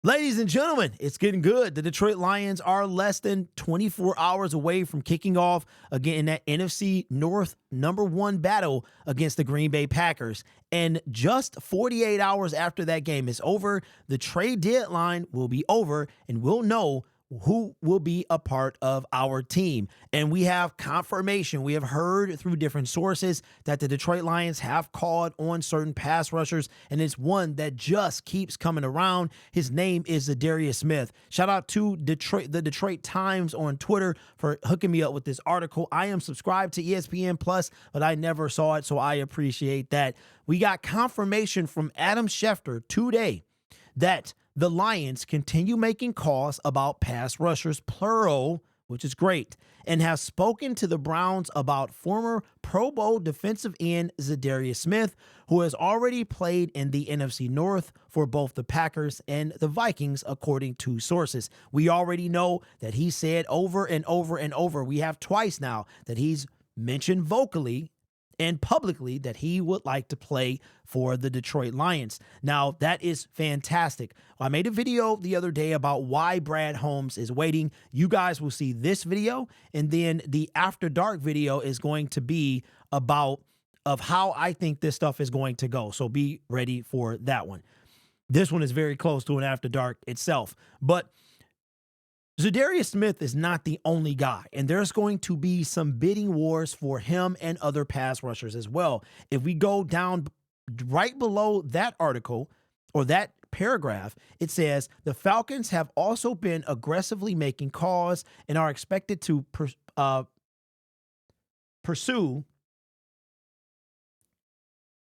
Ladies and gentlemen, it's getting good. The Detroit Lions are less than 24 hours away from kicking off again in that NFC North #1 battle against the Green Bay Packers. And just 48 hours after that game is over, the trade deadline will be over and we'll know who will be a part of our team. And we have confirmation. We have heard through different sources that the Detroit Lions have called on certain pass rushers, and it's one that just keeps coming around. His name is Za'Darius Smith. Shout out to the Detroit Times on Twitter for hooking me up with this article. I am subscribed to ESPN Plus, but I never saw it, so I appreciate that. We got confirmation from Adam Schefter today that the Lions continue making calls about pass rushers, plural, which is great, and have spoken to the Browns about former Pro Bowl defensive end Za'Darius Smith, who has already played in the NFC North for both the Packers and the Vikings, according to sources. We already know that he said over and over and over, we have twice now, that he's mentioned vocally and publicly that he would like to play for the Detroit Lions. Now, that is fantastic. I made a video the other day about why Brad Holmes is waiting. You guys will see this video, and then the After Dark video is going to be about of how I think this stuff is going to go. So be ready for that one. This one is very close to an After Dark itself. But Za'Darius Smith is not the only guy, and there's going to be some bidding wars for him and other pass rushers as well. If we go down right below that article or that paragraph, it says the Falcons have also been aggressively making calls and are expected to pursue.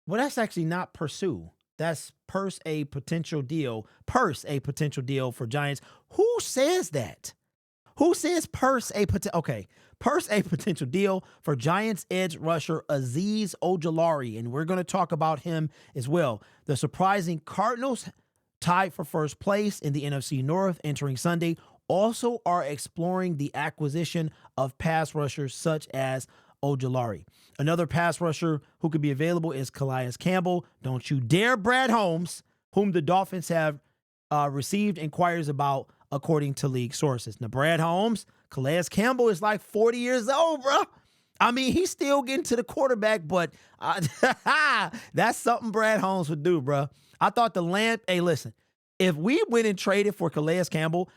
Well, that's actually not pursue. That's purse a potential deal for Giants. Who says that? Who says purse a potential deal for Giants edge rusher Azeez Ojulari, and we're going to talk about him as well. The surprising Cardinals, tied for first place in the NFC North entering Sunday, also are exploring the acquisition of pass rushers such as Ojulari. Another pass rusher who could be available is Calais Campbell. Don't you dare Brad Holmes, whom the Dolphins have received inquiries about, according to league sources. Now, Brad Holmes, Calais Campbell is like 40 years old, bro. I mean, he's still getting to the quarterback, but that's something Brad Holmes would do, bro. I thought the land, hey, listen, if we went and traded for Calais Campbell,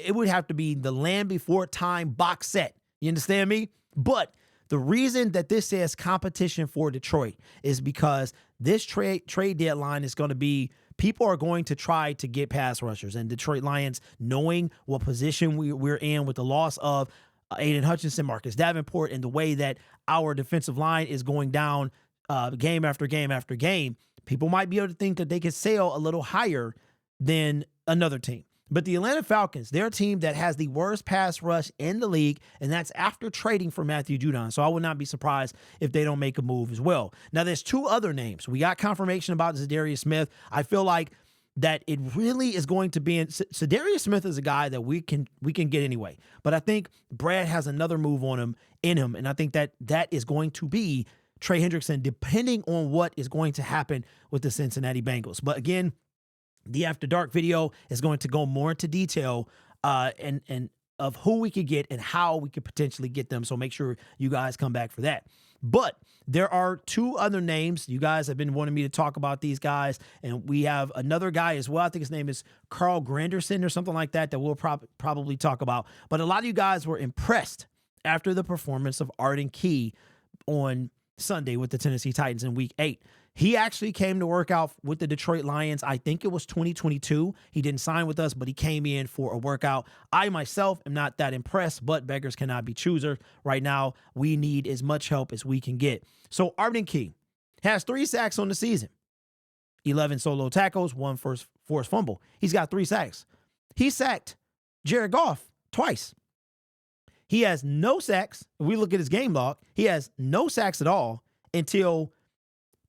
it would have to be the Land Before Time box set. You understand me? But the reason that this says competition for Detroit is because this trade deadline is going to be, people are going to try to get pass rushers, and Detroit Lions, knowing what position we're in with the loss of Aiden Hutchinson, Marcus Davenport, and the way that our defensive line is going down game after game after game, people might be able to think that they could sail a little higher than another team. But the Atlanta Falcons, they're a team that has the worst pass rush in the league, and that's after trading for Matthew Judon. So I would not be surprised if they don't make a move as well. Now, there's two other names. We got confirmation about Za'Darius Smith. I feel like that it really is going to be Za'Darius Smith is a guy that we can get anyway. But I think Brad has another move in him, and I think that is going to be Trey Hendrickson, depending on what is going to happen with the Cincinnati Bengals. But again, the After Dark video is going to go more into detail and of who we could get and how we could potentially get them. So make sure you guys come back for that. But there are two other names. You guys have been wanting me to talk about these guys, and we have another guy as well. I think his name is Carl Granderson or something like that we'll probably talk about. But a lot of you guys were impressed after the performance of Arden Key on Sunday with the Tennessee Titans in Week 8. He actually came to work out with the Detroit Lions. I think it was 2022. He didn't sign with us, but he came in for a workout. I myself am not that impressed, but beggars cannot be choosers. Right now, we need as much help as we can get. So Arden Key has 3 sacks on the season, 11 solo tackles, 1 forced fumble. He's got 3 sacks. He sacked Jared Goff twice. He has no sacks. If we look at his game log, he has no sacks at all until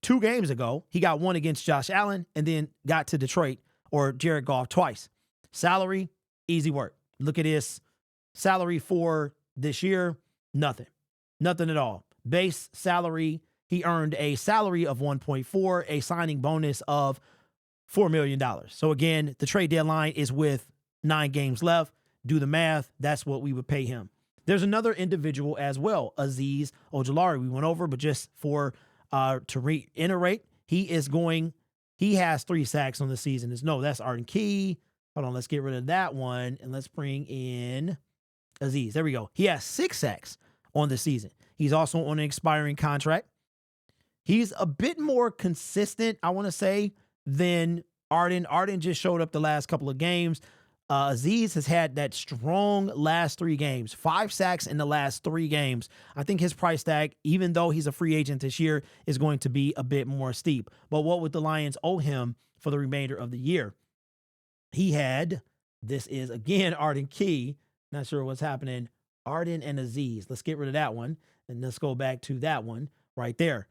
2 games ago. He got 1 against Josh Allen and then got to Detroit or Jared Goff twice. Salary, easy work. Look at his salary for this year. Nothing at all. Base salary, he earned a salary of 1.4, a signing bonus of $4 million. So again, the trade deadline is with 9 games left. Do the math. That's what we would pay him. There's another individual as well, Azeez Ojulari. We went over, but just for to reiterate, he has 3 sacks on the season. That's Arden Key. Hold on, let's get rid of that one, and let's bring in Azeez. There we go. He has 6 sacks on the season. He's also on an expiring contract. He's a bit more consistent, I want to say, than Arden. Arden just showed up the last couple of games. Azeez has had that strong last 3 games, 5 sacks in the last 3 games. I think his price tag, even though he's a free agent this year, is going to be a bit more steep. But what would the Lions owe him for the remainder of the year? This is again Arden Key. Not sure what's happening. Arden and Azeez. Let's get rid of that one. And let's go back to that one right there.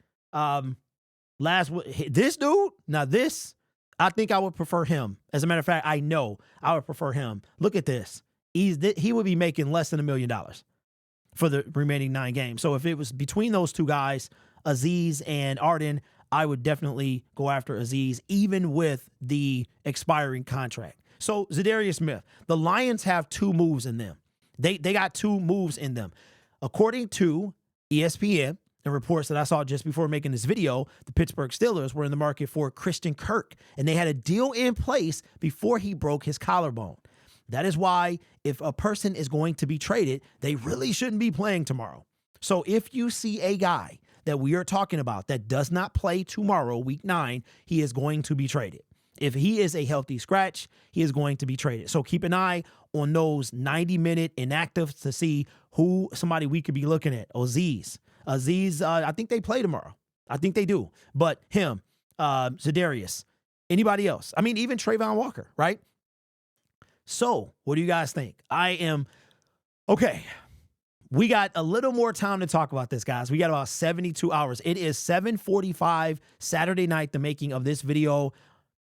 This dude, now this, I think I would prefer him. As a matter of fact, I know I would prefer him. Look at this. He would be making less than $1 million for the remaining 9 games. So if it was between those 2 guys, Azeez and Arden, I would definitely go after Azeez, even with the expiring contract. So Za'Darius Smith, the Lions have 2 moves in them. They got 2 moves in them. According to ESPN, and reports that I saw just before making this video, the Pittsburgh Steelers were in the market for Christian Kirk, and they had a deal in place before he broke his collarbone. That is why if a person is going to be traded, they really shouldn't be playing tomorrow. So if you see a guy that we are talking about that does not play tomorrow, week 9, he is going to be traded. If he is a healthy scratch, he is going to be traded. So keep an eye on those 90-minute inactives to see who somebody we could be looking at. Azeez, I think they play tomorrow. I think they do. But him, Za'Darius, anybody else? I mean, even Trayvon Walker, right? So what do you guys think? Okay. We got a little more time to talk about this, guys. We got about 72 hours. It is 7:45 Saturday night, the making of this video,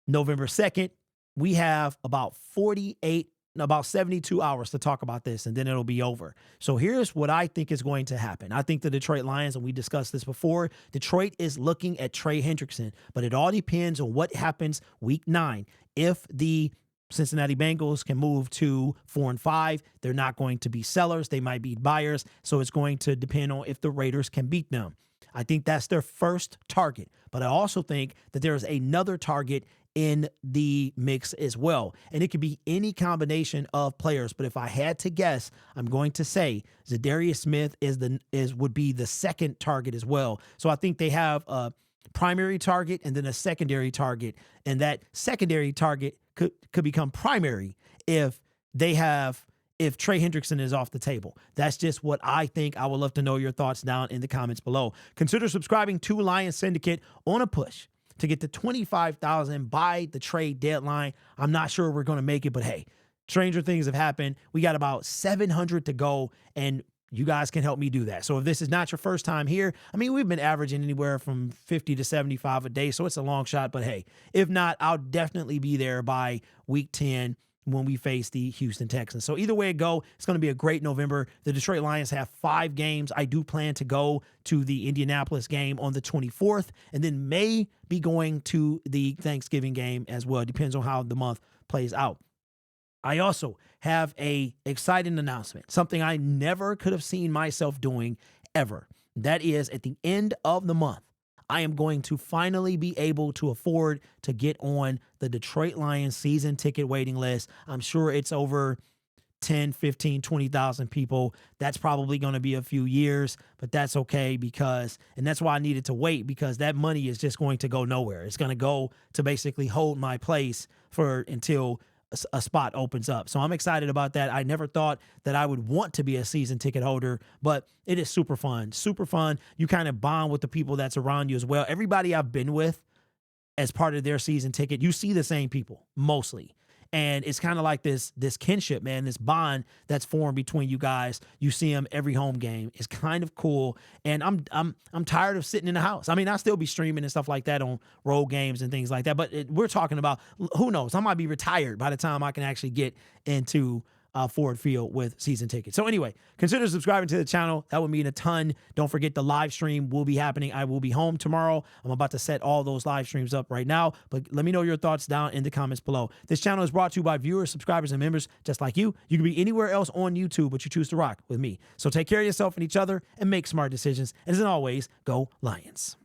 November 2nd. We have about 72 hours to talk about this, and then it'll be over. So here's what I think is going to happen. I think the Detroit Lions, and we discussed this before, Detroit is looking at Trey Hendrickson, but it all depends on what happens week 9. If the Cincinnati Bengals can move to 4-5, they're not going to be sellers. They might be buyers. So it's going to depend on if the Raiders can beat them. I think that's their first target, but I also think that there's another target in the mix as well. And it could be any combination of players. But if I had to guess, I'm going to say Za'Darius Smith would be the second target as well. So I think they have a primary target and then a secondary target. And that secondary target could become primary if Trey Hendrickson is off the table. That's just what I think. I would love to know your thoughts down in the comments below. Consider subscribing to Lions Syndicate on a push to get to 25,000 by the trade deadline. I'm not sure we're going to make it, but hey, stranger things have happened. We got about 700 to go, and you guys can help me do that. So if this is not your first time here, I mean, we've been averaging anywhere from 50 to 75 a day, so it's a long shot. But hey, if not, I'll definitely be there by week 10 when we face the Houston Texans. So either way it go, it's going to be a great November. The Detroit Lions have 5 games. I do plan to go to the Indianapolis game on the 24th, and then may be going to the Thanksgiving game as well. It depends on how the month plays out. I also have a exciting announcement, something I never could have seen myself doing ever. That is, at the end of the month, I am going to finally be able to afford to get on the Detroit Lions season ticket waiting list. I'm sure it's over 10, 15, 20,000 people. That's probably going to be a few years, but that's okay and that's why I needed to wait, because that money is just going to go nowhere. It's going to go to basically hold my place until a spot opens up. So I'm excited about that. I never thought that I would want to be a season ticket holder, but it is super fun. Super fun. You kind of bond with the people that's around you as well. Everybody I've been with as part of their season ticket, you see the same people mostly. And it's kind of like this kinship, man, this bond that's formed between you guys. You see them every home game. It's kind of cool. And I'm tired of sitting in the house. I mean, I'll still be streaming and stuff like that on road games and things like that. But we're talking about, who knows? I might be retired by the time I can actually get into Ford Field with season tickets. So anyway, consider subscribing to the channel. That would mean a ton. Don't forget the live stream will be happening. I will be home tomorrow. I'm about to set all those live streams up right now, but let me know your thoughts down in the comments below. This channel is brought to you by viewers, subscribers, and members just like you. You can be anywhere else on YouTube, but you choose to rock with me. So take care of yourself and each other and make smart decisions. And as always, go Lions.